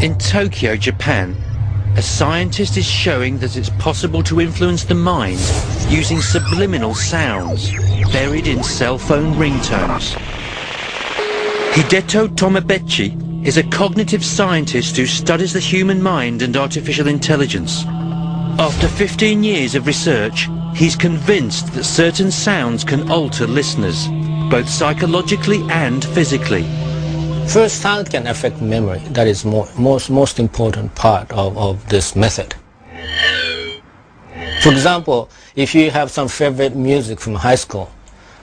In Tokyo, Japan, a scientist is showing that it's possible to influence the mind using subliminal sounds buried in cell phone ringtones. Hideto Tomobechi is a cognitive scientist who studies the human mind and artificial intelligence. After 15 years of research, he's convinced that certain sounds can alter listeners, both psychologically and physically. First, sound can affect memory. That is most important part of this method. For example, if you have some favorite music from high school,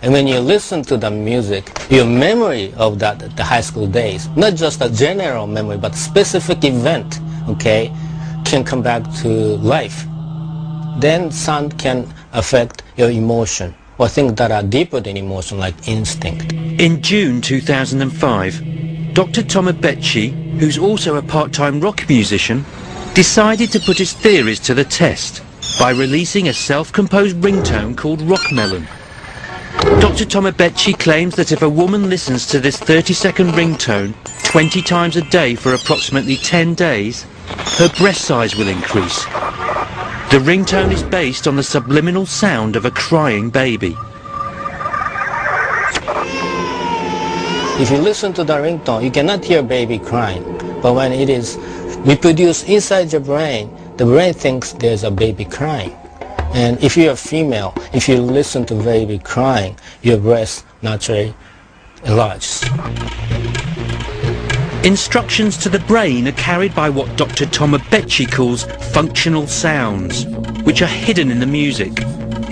and when you listen to the music, your memory of the high school days, not just a general memory, but specific event, okay, can come back to life. Then sound can affect your emotion, or things that are deeper than emotion, like instinct. In June 2005, Dr. Tomobechi, who's also a part-time rock musician, decided to put his theories to the test by releasing a self-composed ringtone called Rockmelon. Dr. Tomobechi claims that if a woman listens to this 30-second ringtone 20 times a day for approximately 10 days, her breast size will increase. The ringtone is based on the subliminal sound of a crying baby. If you listen to the ringtone, you cannot hear baby crying. But when it is reproduced inside your brain, the brain thinks there's a baby crying. And if you're a female, if you listen to baby crying, your breast naturally enlarges. Instructions to the brain are carried by what Dr. Tomobechi calls functional sounds, which are hidden in the music.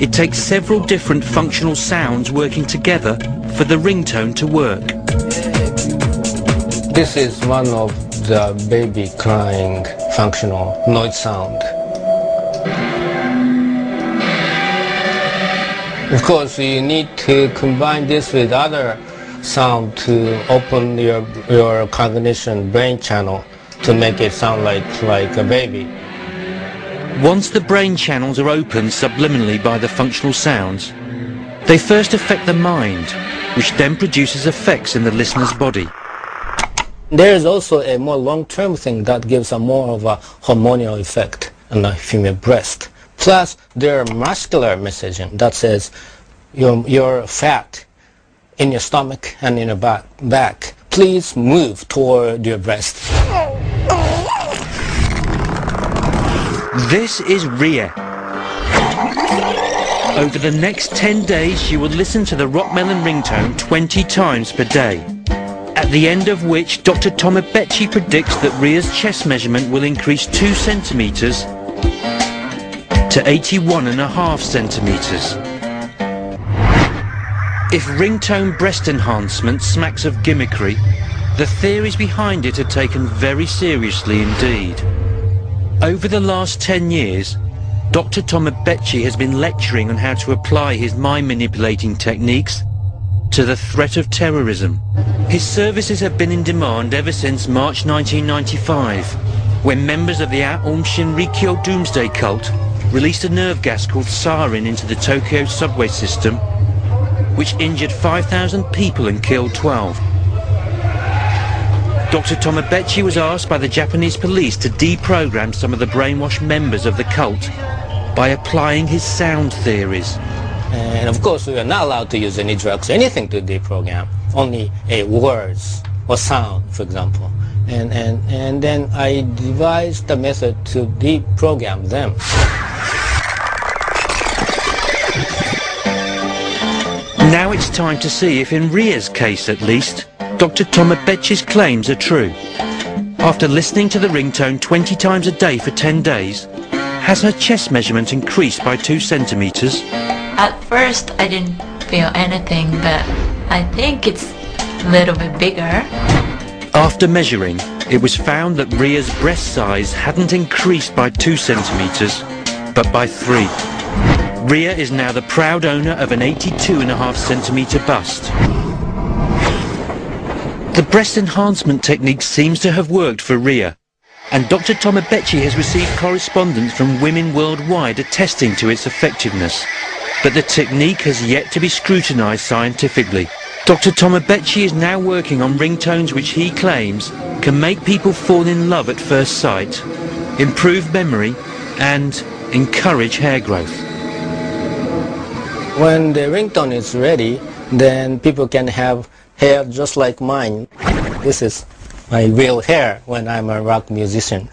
It takes several different functional sounds working together for the ringtone to work. This is one of the baby crying functional noise sound. Of course, you need to combine this with other sound to open your cognition brain channel to make it sound like a baby. Once the brain channels are opened subliminally by the functional sounds, they first affect the mind, which then produces effects in the listener's body. There is also a more long-term thing that gives a more of a hormonal effect on the female breast. Plus, there are muscular messaging that says your fat in your stomach and in your back, please move toward your breast. This is Ria. Over the next 10 days, she will listen to the Rockmelon ringtone 20 times per day, at the end of which Dr. Tomobechi predicts that Ria's chest measurement will increase 2 centimeters to 81.5 centimeters. If ringtone breast enhancement smacks of gimmickry, the theories behind it are taken very seriously indeed. Over the last 10 years, Dr. Tomobechi has been lecturing on how to apply his mind-manipulating techniques to the threat of terrorism. His services have been in demand ever since March 1995, when members of the Aum Shinrikyo doomsday cult released a nerve gas called sarin into the Tokyo subway system, which injured 5,000 people and killed 12. Dr. Tomobechi was asked by the Japanese police to deprogram some of the brainwashed members of the cult by applying his sound theories. And of course, we are not allowed to use any drugs, anything to deprogram, only words or sound, for example. And then I devised the method to deprogram them. Now it's time to see if, in Ria's case at least, Dr. Tomobechi's claims are true. After listening to the ringtone 20 times a day for 10 days, has her chest measurement increased by 2 centimeters? At first I didn't feel anything, but I think it's a little bit bigger. After measuring, it was found that Ria's breast size hadn't increased by 2 centimeters, but by 3. Ria is now the proud owner of an 82.5 centimeter bust. The breast enhancement technique seems to have worked for Ria, and Dr. Tomobechi has received correspondence from women worldwide attesting to its effectiveness. But the technique has yet to be scrutinized scientifically. Dr. Tomobechi is now working on ringtones which he claims can make people fall in love at first sight, improve memory and encourage hair growth. When the ringtone is ready, then people can have hair just like mine. This is my real hair when I'm a rock musician.